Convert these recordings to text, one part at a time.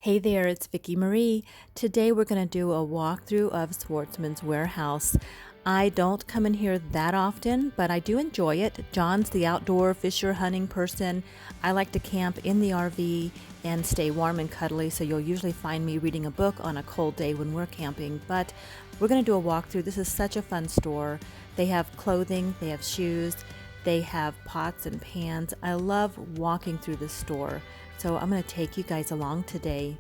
Hey there, it's Vicki Marie. Today we're going to do a walkthrough of Sportsman's warehouse. I don't come in here that often, but I do enjoy it. John's the outdoor fisher hunting person. I like to camp in the RV and stay warm and cuddly, so you'll usually find me reading a book on a cold day when we're camping. But we're going to do a walkthrough. This is such a fun store. They have clothing, they have shoes, they have pots and pans. I love walking through the store. So I'm going to take you guys along today.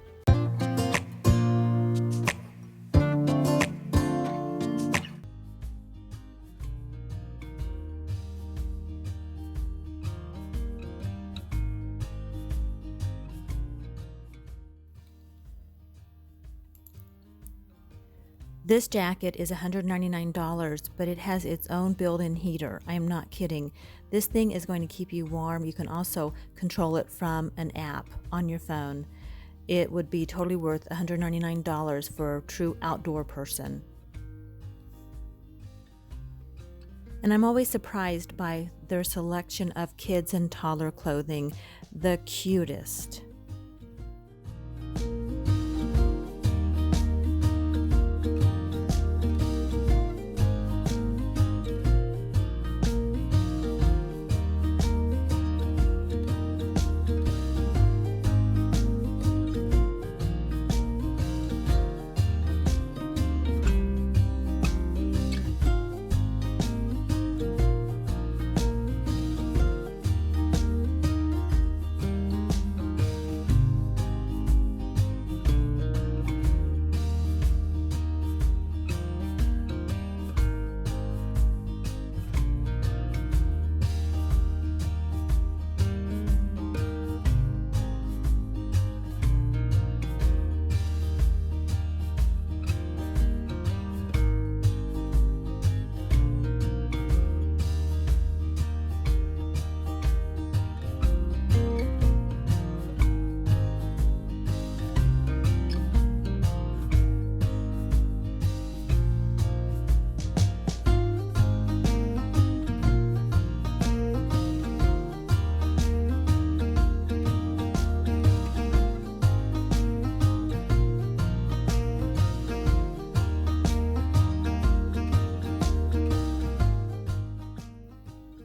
This jacket is $199, but it has its own built-in heater. I am not kidding. This thing is going to keep you warm. You can also control it from an app on your phone. It would be totally worth $199 for a true outdoor person. And I'm always surprised by their selection of kids and toddler clothing, the cutest.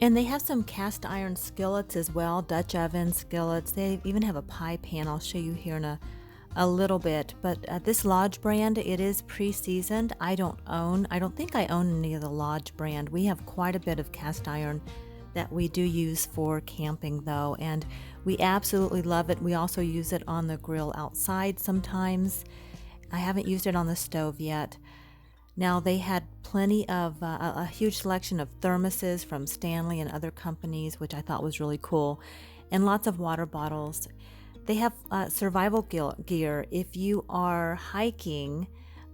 And they have some cast iron skillets as well, Dutch oven skillets. They even have a pie pan. I'll show you here in a little bit. But this Lodge brand, it is pre-seasoned. I don't think I own any of the Lodge brand. We have quite a bit of cast iron that we do use for camping though, and we absolutely love it. We also use it on the grill outside sometimes. I haven't used it on the stove yet. Now they had plenty of a huge selection of thermoses from Stanley and other companies, which I thought was really cool, and lots of water bottles. They have survival gear. If you are hiking,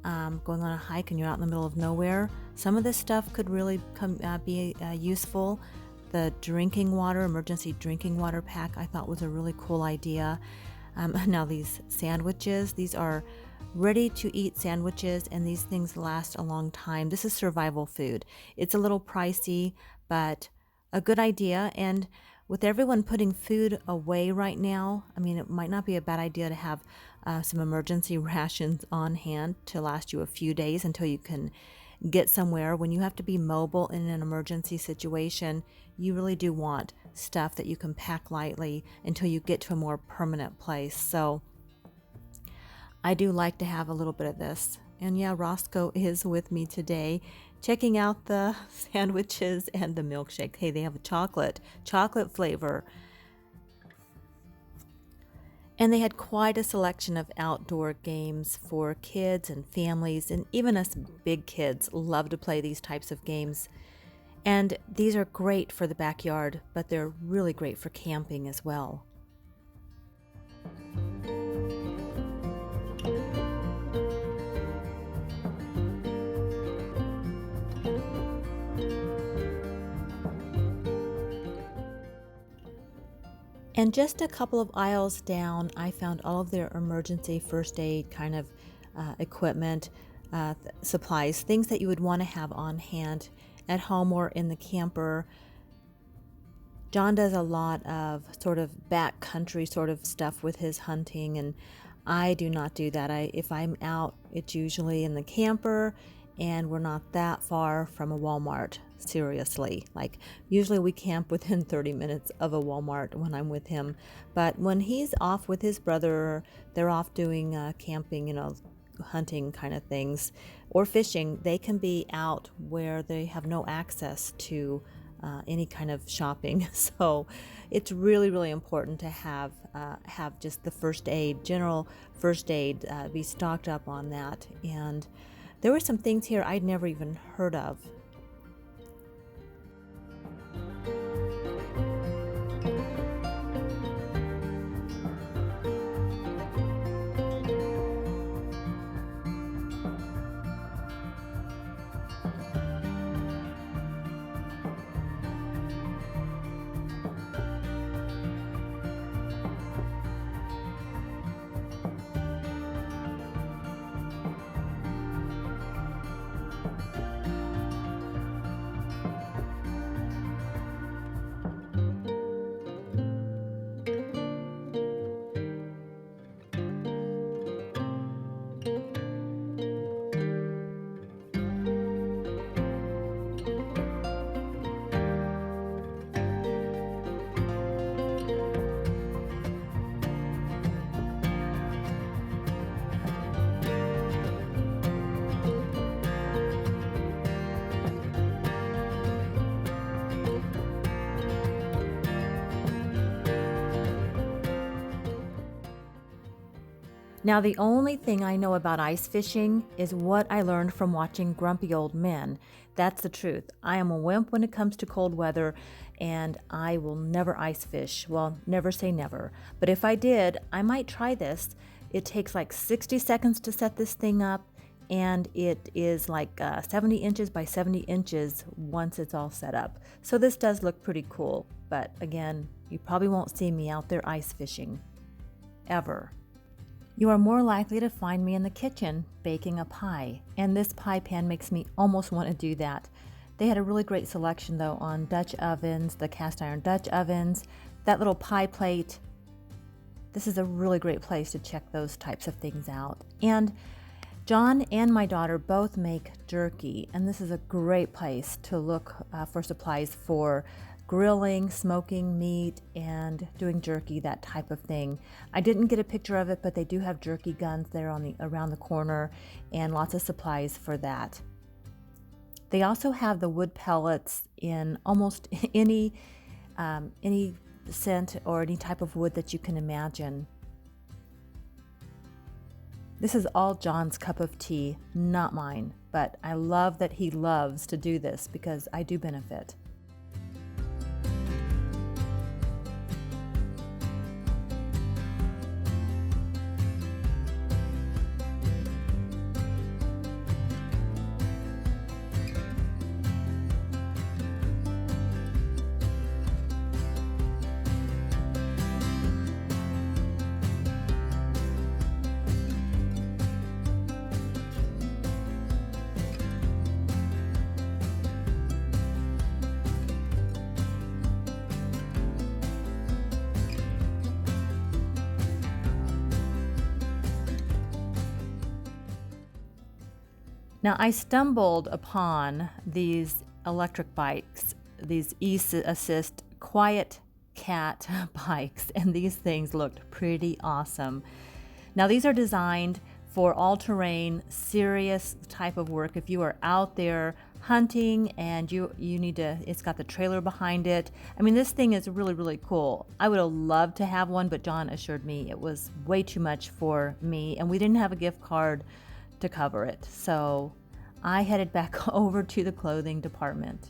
going on a hike and you're out in the middle of nowhere, some of this stuff could really be useful. The drinking water, emergency drinking water pack, I thought was a really cool idea. Now these sandwiches, these are ready to eat sandwiches, and these things last a long time. This is survival food. It's a little pricey, but a good idea. And with everyone putting food away right now, I mean, it might not be a bad idea to have some emergency rations on hand to last you a few days until you can get somewhere. When you have to be mobile in an emergency situation, you really do want stuff that you can pack lightly until you get to a more permanent place. So I do like to have a little bit of this. And yeah, Roscoe is with me today, checking out the sandwiches and the milkshake. Hey, they have a chocolate flavor. And they had quite a selection of outdoor games for kids and families, and even us big kids love to play these types of games. And these are great for the backyard, but they're really great for camping as well. And just a couple of aisles down, I found all of their emergency first aid kind of equipment, supplies, things that you would want to have on hand at home or in the camper. John does a lot of sort of backcountry sort of stuff with his hunting, and I do not do that. If I'm out, it's usually in the camper, and we're not that far from a Walmart. Seriously, like usually we camp within 30 minutes of a Walmart when I'm with him. But when he's off with his brother, they're off doing camping, hunting kind of things, or fishing. They can be out where they have no access to any kind of shopping. So it's really, really important to have just the general first aid, be stocked up on that. And there were some things here I'd never even heard of. Now, the only thing I know about ice fishing is what I learned from watching Grumpy Old Men. That's the truth. I am a wimp when it comes to cold weather, and I will never ice fish. Well, never say never. But if I did, I might try this. It takes like 60 seconds to set this thing up, and it is like 70 inches by 70 inches once it's all set up. So this does look pretty cool. But again, you probably won't see me out there ice fishing. Ever. You are more likely to find me in the kitchen baking a pie, and this pie pan makes me almost want to do that. They had a really great selection though on Dutch ovens, the cast iron Dutch ovens, that little pie plate. This is a really great place to check those types of things out. And John and my daughter both make jerky, and this is a great place to look for supplies for grilling, smoking meat, and doing jerky, that type of thing. I didn't get a picture of it, but they do have jerky guns there around the corner, and lots of supplies for that. They also have the wood pellets in almost any scent or any type of wood that you can imagine. This is all John's cup of tea, not mine, but I love that he loves to do this because I do benefit. Now, I stumbled upon these electric bikes, these e-assist quiet cat bikes, and these things looked pretty awesome. Now, these are designed for all-terrain, serious type of work. If you are out there hunting and you need to, it's got the trailer behind it. I mean, this thing is really, really cool. I would have loved to have one, but John assured me it was way too much for me, and we didn't have a gift card to cover it. So I headed back over to the clothing department.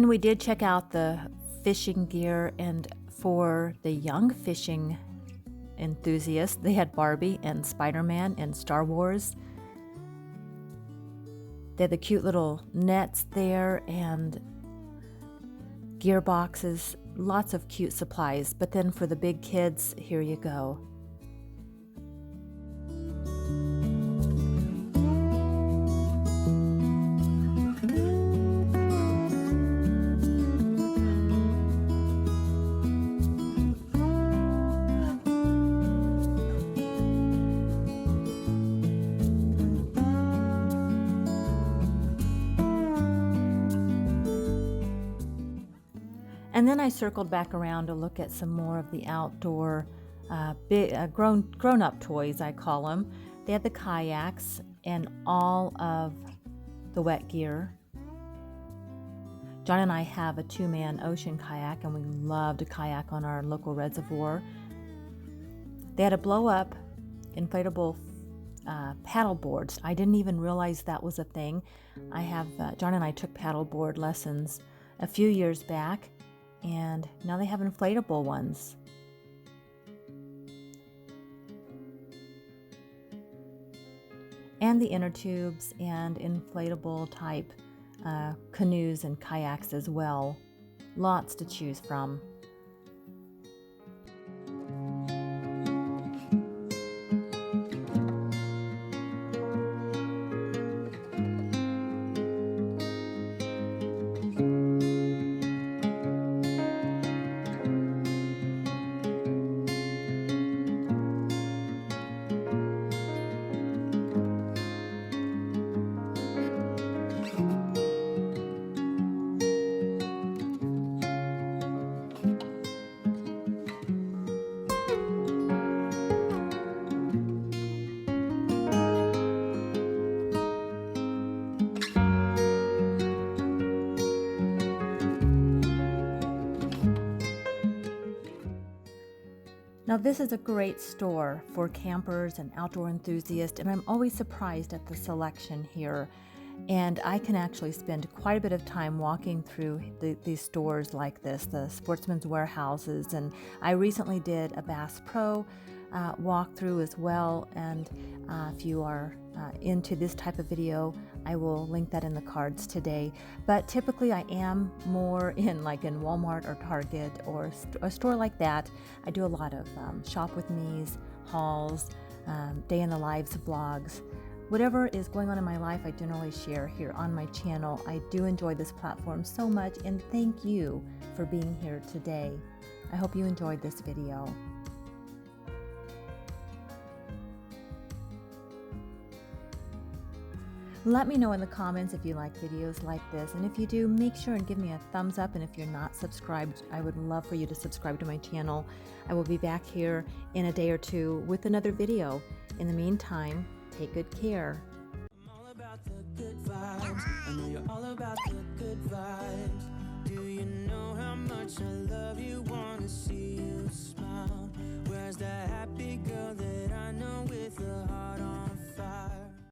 And we did check out the fishing gear, and for the young fishing enthusiasts, they had Barbie and Spider-Man and Star Wars. They had the cute little nets there and gear boxes, lots of cute supplies. But then for the big kids, here you go. And then I circled back around to look at some more of the outdoor grown-up toys, I call them. They had the kayaks and all of the wet gear. John and I have a 2-man ocean kayak, and we love to kayak on our local reservoir. They had a blow-up inflatable paddle boards. I didn't even realize that was a thing. John and I took paddleboard lessons a few years back, and now they have inflatable ones. And the inner tubes and inflatable type canoes and kayaks as well. Lots to choose from. Now this is a great store for campers and outdoor enthusiasts, and I'm always surprised at the selection here. And I can actually spend quite a bit of time walking through these stores like this, the Sportsman's warehouses. And I recently did a Bass Pro walkthrough as well. And if you are into this type of video, I will link that in the cards today. But typically I am more in Walmart or Target or a store like that. I do a lot of shop with me's, hauls, day in the lives vlogs. Whatever is going on in my life, I generally share here on my channel. I do enjoy this platform so much, and thank you for being here today. I hope you enjoyed this video. Let me know in the comments if you like videos like this, and if you do, make sure and give me a thumbs up, and if you're not subscribed, I would love for you to subscribe to my channel. I will be back here in a day or two with another video. In the meantime, take good care. I'm all about the good vibes. I know you're all about the good vibes. Do you know how much I love you? Wanna see you smile. Where's that?